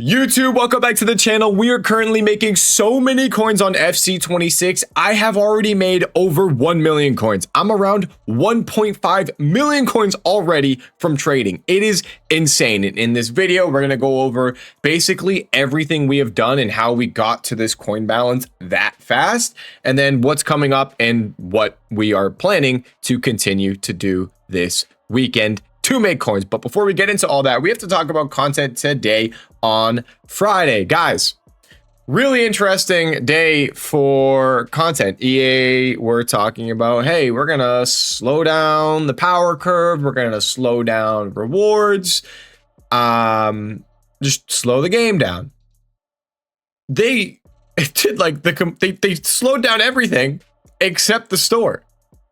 YouTube, welcome back to the channel. We are currently making so many coins on FC26. I have already made over 1 million coins. I'm around 1.5 million coins already from trading. It is insane. And in this video, we're going to go over basically everything we have done and how we got to this coin balance that fast, and then what's coming up and what we are planning to continue to do this weekend to make coins. But before we get into all that, we have to talk about content today on Friday. Guys, really interesting day for content. EA were talking about, hey, we're gonna slow down the power curve, we're gonna slow down rewards, just slow the game down. They did like they slowed down everything except the store.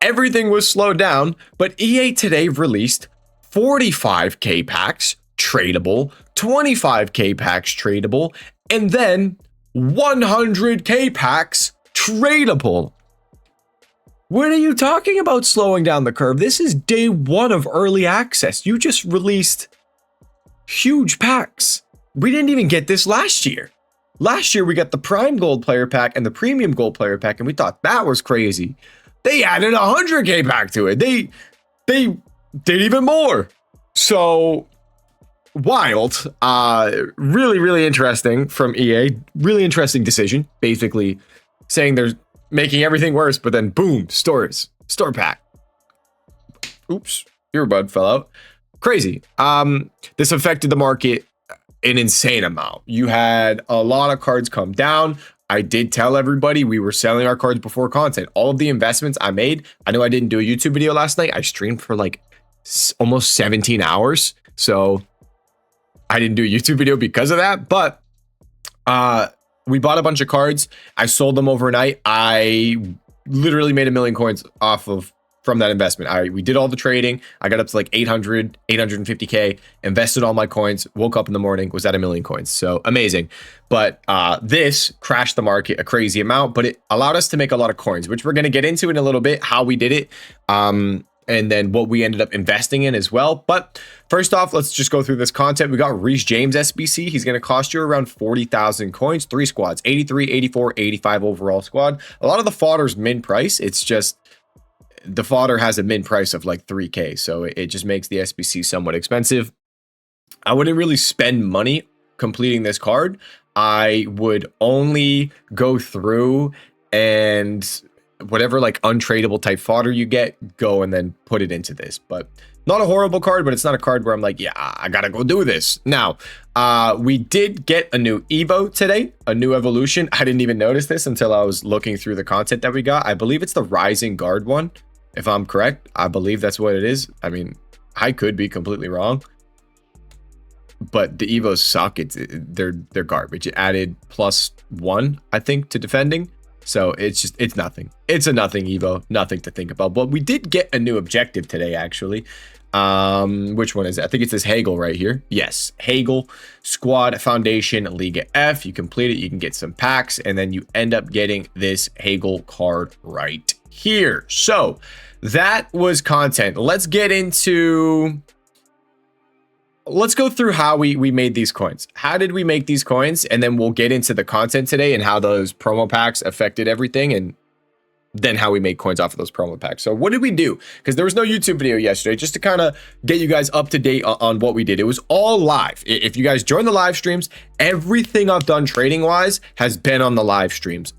Everything was slowed down, but EA today released 45k packs tradable, 25k packs tradable, and then 100k packs tradable. What are you talking about slowing down the curve? This is day one of early access. You just released huge packs. We didn't even get this last year. Last year we got the Prime Gold Player Pack and the Premium Gold Player Pack, and we thought that was crazy. They added a 100k pack to it. They did even more. So wild. Really interesting from EA. Really interesting decision. Basically saying they're making everything worse, but then boom, store pack. Oops, earbud fell out. Crazy. This affected the market an insane amount. You had a lot of cards come down. I did tell everybody we were selling our cards before content. All of the investments I made, I know I didn't do a YouTube video last night. I streamed for like almost 17 hours. So I didn't do a YouTube video because of that. But we bought a bunch of cards. I sold them overnight. I literally made 1 million coins from that investment. We did all the trading. I got up to like 850k, invested all my coins, woke up in the morning, was at 1 million coins. So amazing. But this crashed the market a crazy amount, but it allowed us to make a lot of coins, which we're going to get into in a little bit, how we did it, and then what we ended up investing in as well. But first off, let's just go through this content. We got Reece James SBC. He's going to cost you around 40,000 coins, 3 squads, 83, 84, 85 overall squad. A lot of the fodder's min price. It's just the fodder has a min price of like 3k, so it just makes the SBC somewhat expensive. I wouldn't really spend money completing this card. I would only go through and whatever like untradeable type fodder you get, go and then put it into this. But not a horrible card, but it's not a card where I'm like, yeah, I gotta go do this. Now, we did get a new Evo today, a new evolution. I didn't even notice this until I was looking through the content that we got. I believe it's the Rising Guard one. If I'm correct, I believe that's what it is. I mean, I could be completely wrong, but the Evos suck. They're garbage. It added +1, I think, to defending. So it's nothing. It's a nothing Evo, nothing to think about. But we did get a new objective today, actually. Which one is it? I think it's this Hagel right here. Yes, Hagel Squad Foundation Liga F. You complete it, you can get some packs, and then you end up getting this Hagel card right here. So that was content. Let's go through how we made these coins. How did we make these coins? And then we'll get into the content today and how those promo packs affected everything, and then how we made coins off of those promo packs. So what did we do? Because there was no YouTube video yesterday, just to kind of get you guys up to date on what we did. It was all live. If you guys join the live streams, everything I've done trading wise has been on the live streams.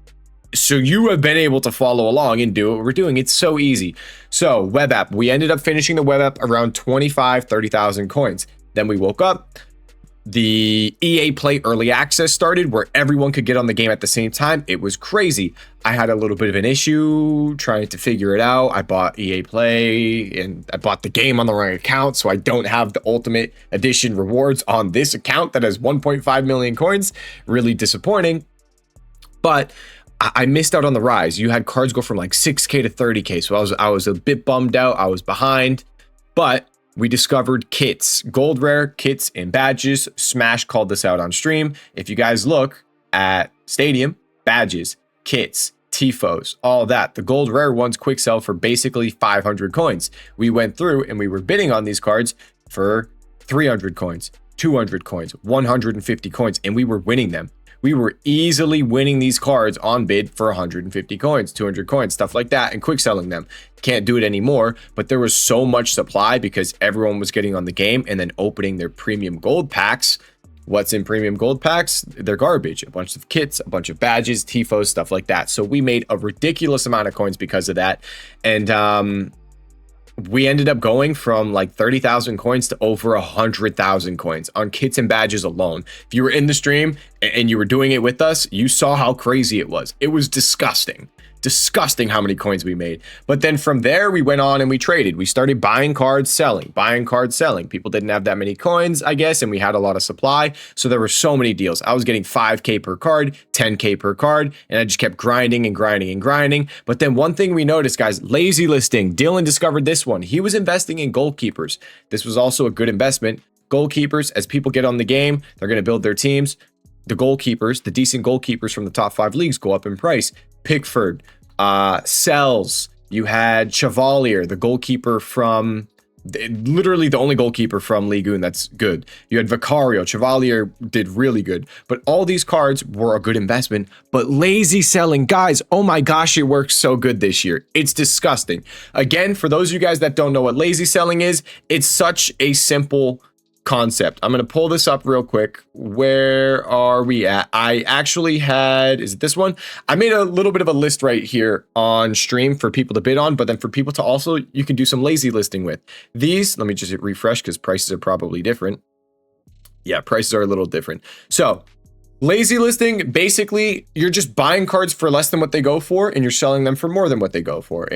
So you have been able to follow along and do what we're doing. It's so easy. So web app, we ended up finishing the web app around 30,000 coins. Then we woke up, the EA Play early access started where everyone could get on the game at the same time. It was crazy. I had a little bit of an issue trying to figure it out. I bought EA Play and I bought the game on the wrong account, so I don't have the Ultimate Edition rewards on this account that has 1.5 million coins. Really disappointing. But I missed out on the rise. You had cards go from like 6k to 30k, so I was a bit bummed out. I was behind, but we discovered kits, gold rare kits and badges. Smash called this out on stream. If you guys look at Stadium, badges, kits, TIFOs, all that. The gold rare ones quick sell for basically 500 coins. We went through and we were bidding on these cards for 300 coins, 200 coins, 150 coins, and we were winning them. We were easily winning these cards on bid for 150 coins, 200 coins, stuff like that, and quick selling them. Can't do it anymore, but there was so much supply because everyone was getting on the game and then opening their premium gold packs. What's in premium gold packs? They're garbage. A bunch of kits, a bunch of badges, tifos, stuff like that. So we made a ridiculous amount of coins because of that. And we ended up going from like 30,000 coins to over 100,000 coins on kits and badges alone. If you were in the stream and you were doing it with us, you saw how crazy it was. It was disgusting. Disgusting how many coins we made. But then from there, we went on and we traded. We started buying cards, selling, buying cards, selling. People didn't have that many coins, I guess, and we had a lot of supply. So there were so many deals. I was getting 5K per card, 10K per card, and I just kept grinding and grinding and grinding. But then one thing we noticed, guys, lazy listing. Dylan discovered this one. He was investing in goalkeepers. This was also a good investment. Goalkeepers, as people get on the game, they're going to build their teams. The goalkeepers, the decent goalkeepers from the top 5 leagues go up in price. Pickford, sells. You had Chevalier, the goalkeeper from, literally the only goalkeeper from Ligue 1 that's good. You had Vicario. Chevalier did really good. But all these cards were a good investment. But lazy selling, guys, oh my gosh, it works so good this year. It's disgusting. Again, for those of you guys that don't know what lazy selling is, it's such a simple concept. I'm going to pull this up real quick. Where are we at? I actually had, is it this one? I made a little bit of a list right here on stream for people to bid on, but then for people to also, you can do some lazy listing with. These, let me just hit refresh because prices are probably different. Yeah, prices are a little different. So lazy listing, basically, you're just buying cards for less than what they go for and you're selling them for more than what they go for.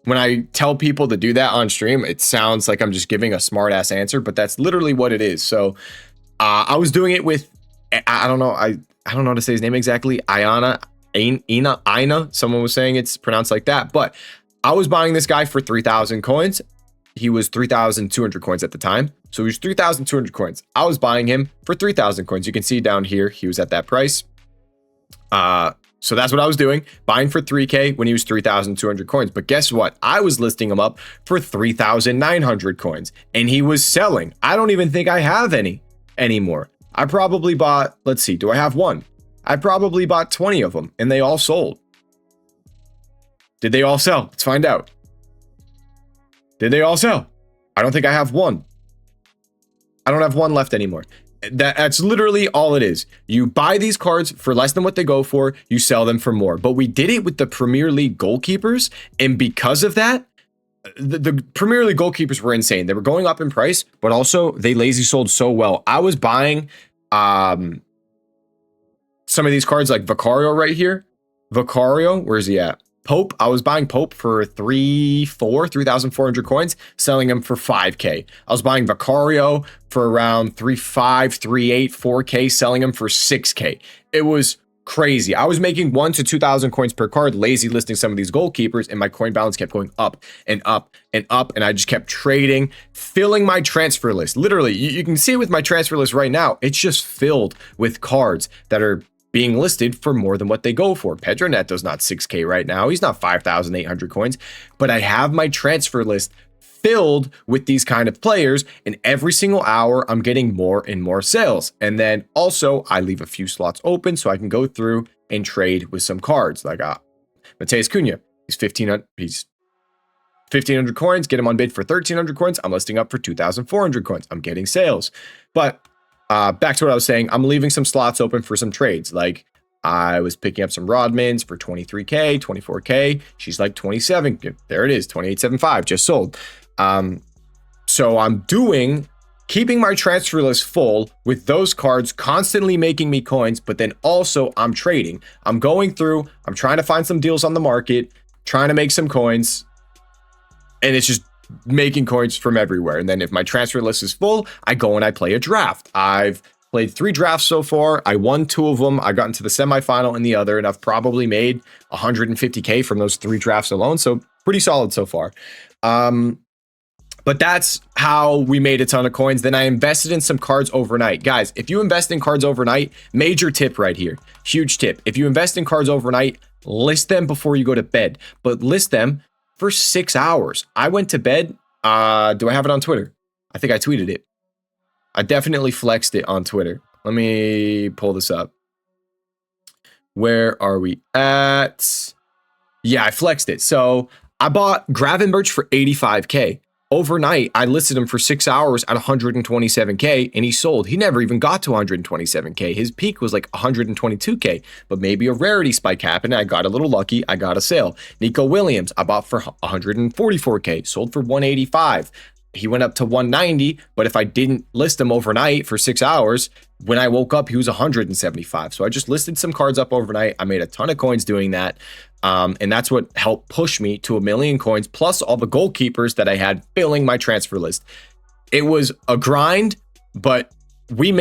When I tell people to do that on stream, it sounds like I'm just giving a smart ass answer, but that's literally what it is. So I was doing it with, I don't know how to say his name exactly. Ina. Someone was saying it's pronounced like that, but I was buying this guy for 3,000 coins. He was 3,200 coins at the time. So he was 3,200 coins. I was buying him for 3,000 coins. You can see down here, he was at that price. So that's what I was doing, buying for 3K when he was 3,200 coins. But guess what? I was listing him up for 3,900 coins and he was selling. I don't even think I have any anymore. I probably bought, let's see, do I have one? I probably bought 20 of them and they all sold. Did they all sell? Let's find out. Did they all sell? I don't think I have one. I don't have one left anymore. That's literally all it is. You buy these cards for less than what they go for, you sell them for more. But we did it with the Premier League goalkeepers, and because of that, the Premier League goalkeepers were insane. They were going up in price, but also they lazy sold so well. I was buying some of these cards like Vicario right here. Vicario, where's he at? Pope, I was buying Pope for 3,400 coins, selling him for 5K. I was buying Vicario for around 3.5, 3.8, 4K, selling him for 6K. It was crazy. I was making 1,000 to 2,000 coins per card, lazy listing some of these goalkeepers, and my coin balance kept going up and up and up, and I just kept trading, filling my transfer list. Literally, you can see it with my transfer list right now. It's just filled with cards that are being listed for more than what they go for. Pedro Neto's not 6K right now. He's not 5,800 coins, but I have my transfer list filled with these kind of players, and every single hour I'm getting more and more sales. And then also I leave a few slots open so I can go through and trade with some cards. Like Mateus Cunha, he's 1,500 coins, get him on bid for 1,300 coins. I'm listing up for 2,400 coins. I'm getting sales. But back to what I was saying, I'm leaving some slots open for some trades. Like I was picking up some Rodmans for 23K, 24K. She's like 27. There it is, 28.75, just sold. So I'm keeping my transfer list full with those cards constantly making me coins, but then also I'm trading. I'm going through, I'm trying to find some deals on the market, trying to make some coins, and it's just making coins from everywhere. And then if my transfer list is full, I go and I play a draft. I've played 3 drafts so far. I won 2 of them. I got into the semifinal in the other, and I've probably made 150K from those 3 drafts alone. So pretty solid so far. But that's how we made a ton of coins. Then I invested in some cards overnight. Guys, if you invest in cards overnight, major tip right here, huge tip. If you invest in cards overnight, list them before you go to bed, but list them for 6 hours. I went to bed. Do I have it on Twitter? I think I tweeted it. I definitely flexed it on Twitter. Let me pull this up. Where are we at? Yeah, I flexed it. So I bought Gravenberch for 85K. Overnight, I listed him for 6 hours at 127K, and he sold. He never even got to 127K. His peak was like 122K, but maybe a rarity spike happened. I got a little lucky. I got a sale. Nico Williams, I bought for 144K, sold for 185. He went up to 190, but if I didn't list him overnight for 6 hours, when I woke up, he was 175. So I just listed some cards up overnight. I made a ton of coins doing that. And that's what helped push me to 1 million coins, plus all the goalkeepers that I had filling my transfer list. It was a grind, but we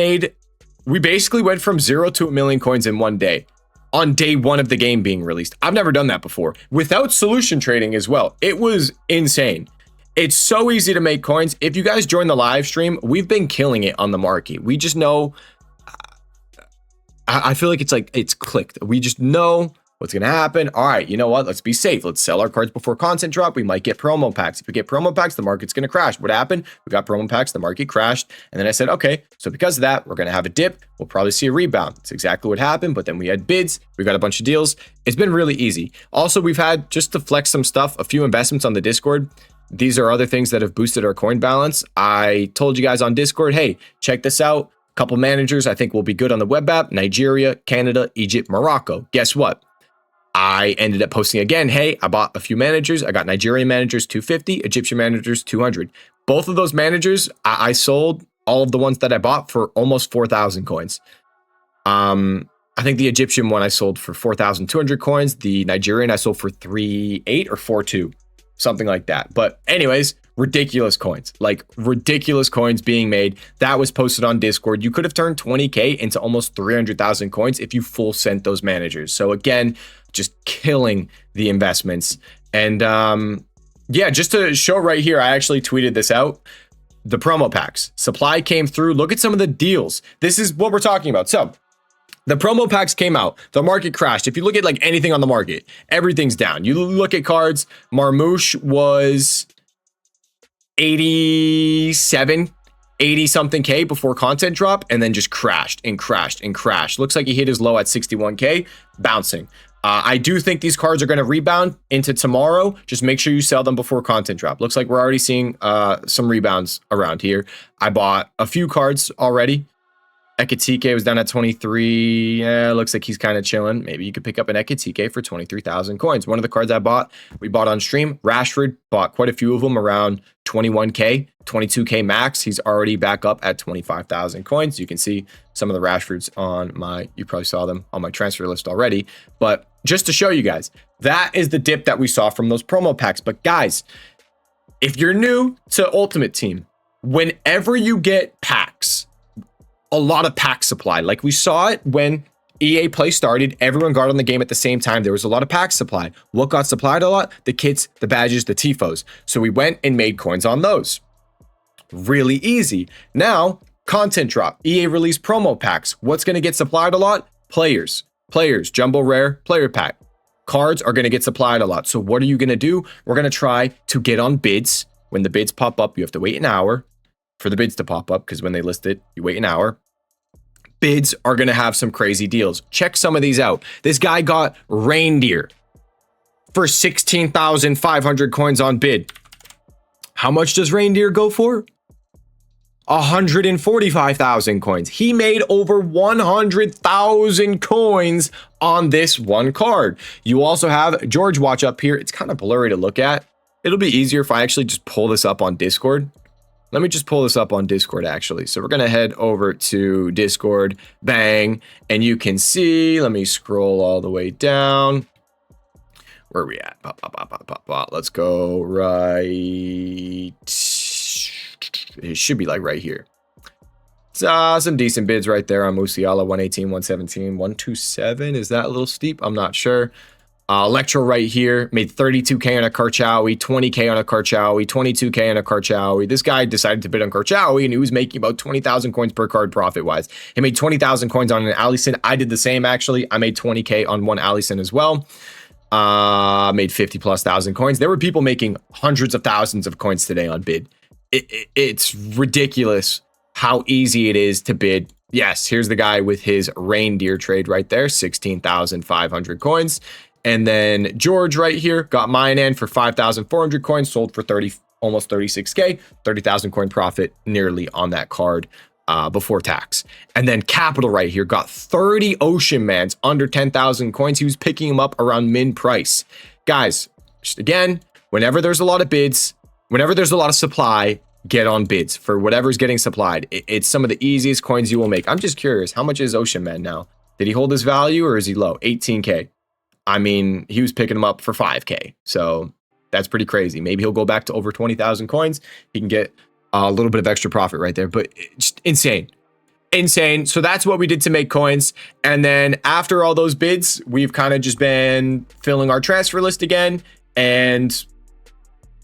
basically went from 0 to 1 million coins in one day on day one of the game being released. I've never done that before without solution trading as well. It was insane. It's so easy to make coins. If you guys join the live stream, we've been killing it on the market. We just know, I feel like it's clicked. We just know what's going to happen. All right, you know what? Let's be safe. Let's sell our cards before content drop. We might get promo packs. If we get promo packs, the market's going to crash. What happened? We got promo packs. The market crashed. And then I said, okay, so because of that, we're going to have a dip. We'll probably see a rebound. It's exactly what happened. But then we had bids. We got a bunch of deals. It's been really easy. Also, we've had, just to flex some stuff, a few investments on the Discord. These are other things that have boosted our coin balance. I told you guys on Discord, hey, check this out. A couple managers I think will be good on the web app. Nigeria, Canada, Egypt, Morocco. Guess what? I ended up posting again, hey, I bought a few managers. I got Nigerian managers 250, Egyptian managers 200. Both of those managers, I sold all of the ones that I bought for almost 4,000 coins. I think the Egyptian one I sold for 4,200 coins. The Nigerian I sold for 3.8 or 4.2. Something like that. But anyways, ridiculous coins, like ridiculous coins being made. That was posted on Discord. You could have turned 20K into almost 300,000 coins if you full sent those managers. So again, just killing the investments. And yeah, just to show right here, I actually tweeted this out. The promo packs, supply came through. Look at some of the deals. This is what we're talking about. So the promo packs came out. The market crashed. If you look at like anything on the market, everything's down. You look at cards, Marmouche was 87, 80 something K before content drop, and then just crashed and crashed and crashed. Looks like he hit his low at 61K, bouncing. I do think these cards are going to rebound into tomorrow. Just make sure you sell them before content drop. Looks like we're already seeing some rebounds around here. I bought a few cards already. Ekatike was down at 23. Yeah, looks like he's kind of chilling. Maybe you could pick up an Ekatike for 23,000 coins. One of the cards I bought, we bought on stream. Rashford, bought quite a few of them around 21K, 22K max. He's already back up at 25,000 coins. You can see some of the Rashfords on my, you probably saw them on my transfer list already. But just to show you guys, that is the dip that we saw from those promo packs. But guys, if you're new to Ultimate Team, whenever you get packs, a lot of pack supply. Like we saw it when EA Play started, everyone got on the game at the same time. There was a lot of pack supply. What got supplied a lot? The kits, the badges, the TIFOs. So we went and made coins on those. Really easy. Now, content drop. EA released promo packs. What's going to get supplied a lot? Players, jumbo rare, player pack. Cards are going to get supplied a lot. So what are you going to do? We're going to try to get on bids. When the bids pop up, you have to wait an hour for the bids to pop up, because when they list it, you wait an hour. Bids are going to have some crazy deals. Check some of these out. This guy got Reindeer for 16,500 coins on bid. How much does Reindeer go for? 145,000 coins. He made over 100,000 coins on this one card. You also have George Watch up here. It's kind of blurry to look at. It'll be easier if I actually just pull this up on Discord. Let me just pull this up on Discord, actually. So we're going to head over to Discord, bang, and you can see, let me scroll all the way down. Where are we at? Let's go right. It should be like right here. Some decent bids right there on Musiala, 118, 117, 127. Is that a little steep? I'm not sure. Electro right here made 32K on a Karchaoui, 20K on a Karchaoui, 22K on a Karchaoui. This guy decided to bid on Karchaoui, and he was making about 20,000 coins per card profit-wise. He made 20,000 coins on an Alisson. I did the same, actually. I made 20K on one Alisson as well. Made 50,000+ coins. There were people making hundreds of thousands of coins today on bid. It's ridiculous how easy it is to bid. Yes, here's the guy with his reindeer trade right there, 16,500 coins. And then George right here got mine in for 5,400 coins, sold for almost 36K, 30,000 coin profit nearly on that card before tax. And then Capital right here got 30 Ocean Mans under 10,000 coins. He was picking them up around min price. Guys, just again, whenever there's a lot of bids, whenever there's a lot of supply, get on bids for whatever's getting supplied. It's some of the easiest coins you will make. I'm just curious, how much is Ocean Man now? Did he hold his value or is he low? 18K. I mean, he was picking them up for 5K. So that's pretty crazy. Maybe he'll go back to over 20,000 coins. He can get a little bit of extra profit right there, but just insane. Insane. So that's what we did to make coins. And then after all those bids, we've kind of just been filling our transfer list again and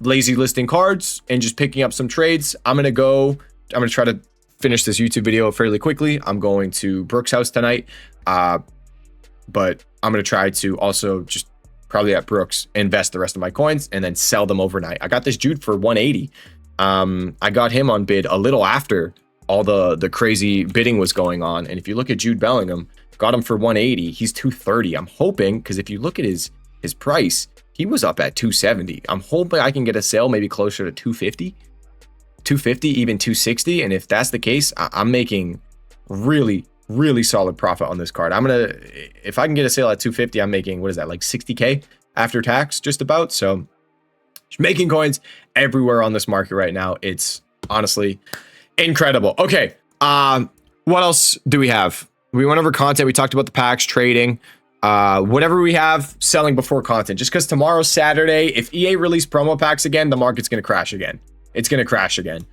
lazy listing cards and just picking up some trades. I'm going to try to finish this YouTube video fairly quickly. I'm going to Brooks' house tonight. But I'm going to try to also just probably at Brooks invest the rest of my coins and then sell them overnight. I got this Jude for 180. I got him on bid a little after all the crazy bidding was going on. And if you look at Jude Bellingham, got him for 180. He's 230. I'm hoping, because if you look at his price, he was up at 270. I'm hoping I can get a sale maybe closer to 250, even 260. And if that's the case, I'm making really solid profit on this card. If I can get a sale at 250, I'm making, what is that, like 60K after tax, just about. So just making coins everywhere on this market right now. It's honestly incredible. Okay. What else do we have? We went over content. We talked about the packs, trading, whatever we have, selling before content. Just because tomorrow's Saturday, if EA release promo packs again, the market's going to crash again. It's going to crash again.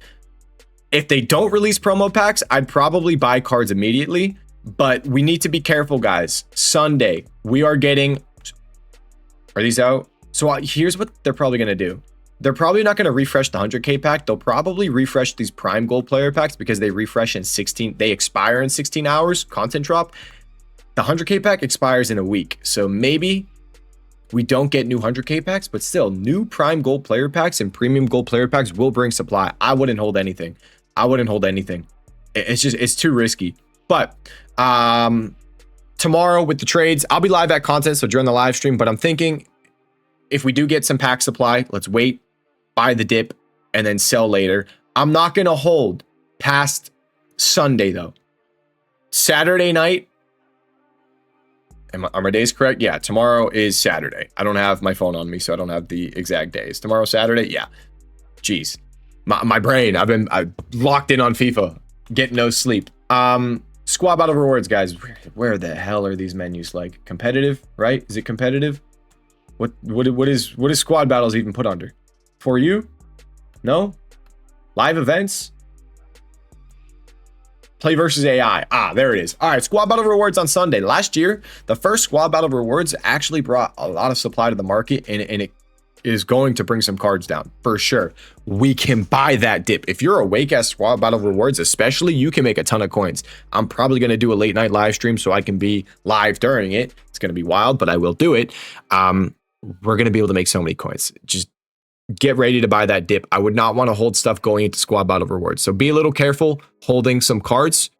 If they don't release promo packs, I'd probably buy cards immediately, but we need to be careful, guys. Sunday, we are getting, are these out? So here's what they're probably going to do. They're probably not going to refresh the 100K pack. They'll probably refresh these prime gold player packs because they refresh in 16, they expire in 16 hours, content drop. The 100K pack expires in a week. So maybe we don't get new 100K packs, but still new prime gold player packs and premium gold player packs will bring supply. I wouldn't hold anything. It's too risky. But tomorrow with the trades, I'll be live at content, so during the live stream, but I'm thinking if we do get some pack supply, let's wait, buy the dip, and then sell later. I'm not going to hold past Sunday, though. Saturday night, are my days correct? Yeah, tomorrow is Saturday. I don't have my phone on me, so I don't have the exact days. Tomorrow, Saturday? Yeah. Jeez. My brain, I've locked in on FIFA, getting no sleep. Squad battle rewards, guys. Where the hell are these menus? Like competitive, right? Is it competitive? What is squad battles even put under? For you? No? Live events? Play versus AI. There it is. All right, squad battle rewards on Sunday. Last year, the first squad battle rewards actually brought a lot of supply to the market, and it is going to bring some cards down for sure. We can buy that dip. If you're awake at squad battle rewards, especially, you can make a ton of coins. I'm probably going to do a late night live stream so I can be live during it. It's going to be wild, but I will do it. We're going to be able to make so many coins. Just get ready to buy that dip. I would not want to hold stuff going into squad battle rewards. So be a little careful holding some cards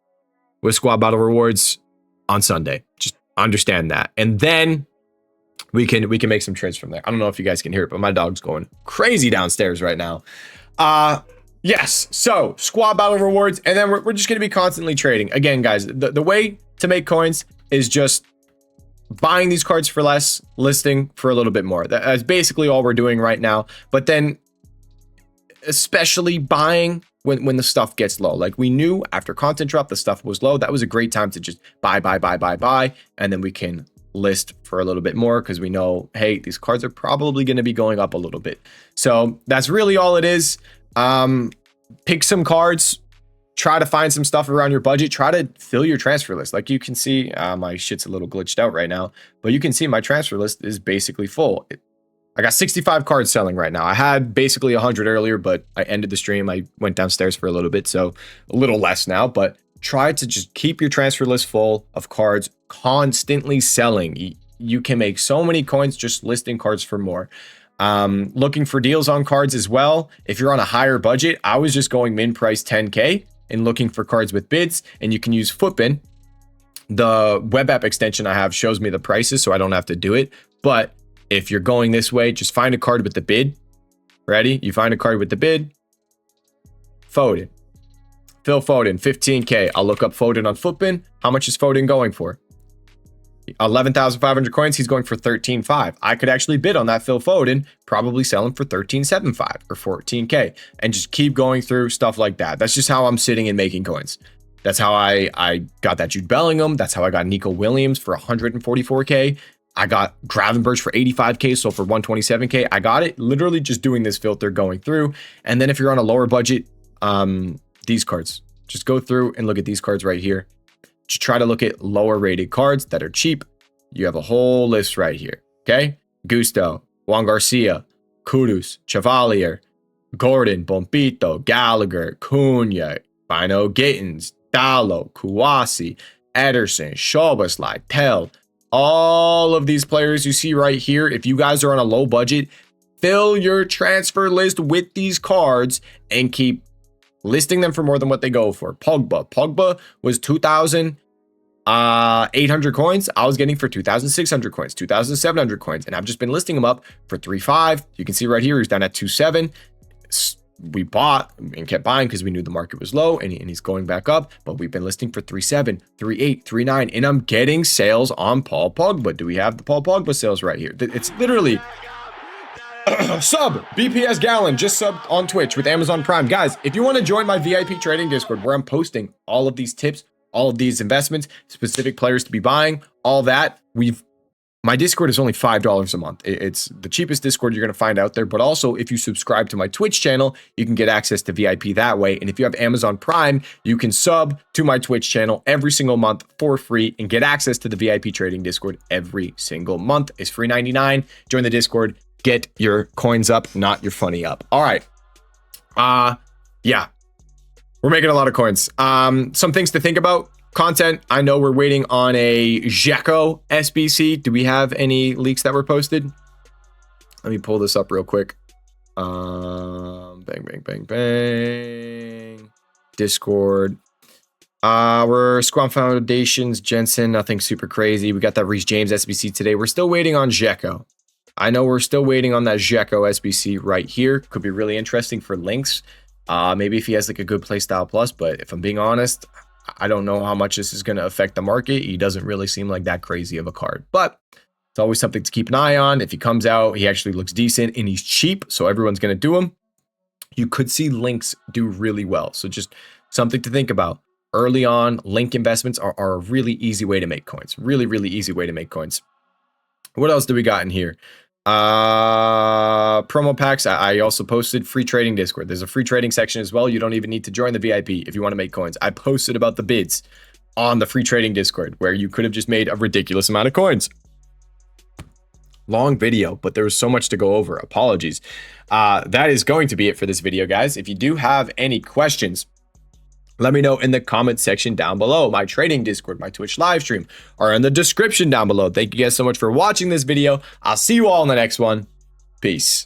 with squad battle rewards on Sunday. Just understand that. And then we can make some trades from there. I don't know if you guys can hear it, but my dog's going crazy downstairs right now. Yes. So squad battle rewards. And then we're just going to be constantly trading. Again, guys, the way to make coins is just buying these cards for less, listing for a little bit more. That's basically all we're doing right now. But then especially buying when the stuff gets low. Like we knew after content drop, the stuff was low. That was a great time to just buy. And then we can list for a little bit more because we know, hey, these cards are probably going to be going up a little bit. So that's really all it is. Pick some cards. Try to find some stuff around your budget. Try to fill your transfer list. Like you can see, my shit's a little glitched out right now, but you can see my transfer list is basically full. I got 65 cards selling right now. I had basically 100 earlier, but I ended the stream. I went downstairs for a little bit, so a little less now, but try to just keep your transfer list full of cards, constantly selling. You can make so many coins just listing cards for more. Looking for deals on cards as well. If you're on a higher budget, I was just going min price 10K and looking for cards with bids, and you can use Footbin. The web app extension I have shows me the prices, so I don't have to do it. But if you're going this way, just find a card with the bid. Ready? You find a card with the bid. Foden. Phil Foden, 15K. I'll look up Foden on Footbin. How much is Foden going for? 11,500 coins. He's going for 13.5. I could actually bid on that Phil Foden, probably sell him for 13.75 or 14K, and just keep going through stuff like that. That's just how I'm sitting and making coins. That's how I got that Jude Bellingham. That's how I got Nico Williams for 144K. I got Gravenberch for 85K, so for 127K. I got it literally just doing this filter, going through. And then if you're on a lower budget, these cards, just go through and look at these cards right here. Just try to look at lower rated cards that are cheap. You have a whole list right here. Okay. Gusto, Juan Garcia, Kudus, Chevalier, Gordon, Bompito, Gallagher, Cunha, Bino Gittins, Dallo, Kouassi, Ederson, Szoboszlai, Tell. All of these players you see right here, if you guys are on a low budget, fill your transfer list with these cards and keep listing them for more than what they go for. Pogba was 2,800 coins. I was getting for 2,600 coins, 2,700 coins, and I've just been listing them up for 3.5. You can see right here, he's down at 2.7. We bought and kept buying because we knew the market was low, and he's going back up, but we've been listing for 3.7, 3.8, 3.9, and I'm getting sales on Paul Pogba. Do we have the Paul Pogba sales right here? It's literally sub BPS Gallon just subbed on Twitch with Amazon Prime. Guys, if you want to join my VIP trading Discord where I'm posting all of these tips, all of these investments, specific players to be buying, all that, my Discord is only $5 a month. It's the cheapest Discord you're going to find out there. But also, if you subscribe to my Twitch channel, you can get access to VIP that way. And if you have Amazon Prime, you can sub to my Twitch channel every single month for free and get access to the VIP trading Discord every single month. It's free $99. Join the Discord. Get your coins up, not your funny up. All right. Yeah. We're making a lot of coins. Some things to think about. Content, I know we're waiting on a Dzeko SBC. Do we have any leaks that were posted? Let me pull this up real quick. Bang, bang, bang, bang. Discord. We're Squam Foundations, Jensen, nothing super crazy. We got that Reece James SBC today. We're still waiting on Dzeko. I know we're still waiting on that Dzeko SBC right here. Could be really interesting for links. Maybe if he has like a good playstyle plus, but if I'm being honest, I don't know how much this is going to affect the market. He doesn't really seem like that crazy of a card, but it's always something to keep an eye on. If he comes out, he actually looks decent and he's cheap, so everyone's going to do him. You could see links do really well. So just something to think about. Early on, link investments are a really easy way to make coins. Really, really easy way to make coins. What else do we got in here? Promo packs. I also posted free trading Discord. There's a free trading section as well. You don't even need to join the VIP if you want to make coins. I posted about the bids on the free trading Discord where you could have just made a ridiculous amount of coins. Long video, but there was so much to go over. Apologies. That is going to be it for this video, guys. If you do have any questions, let me know in the comment section down below. My trading Discord, my Twitch live stream are in the description down below. Thank you guys so much for watching this video. I'll see you all in the next one. Peace.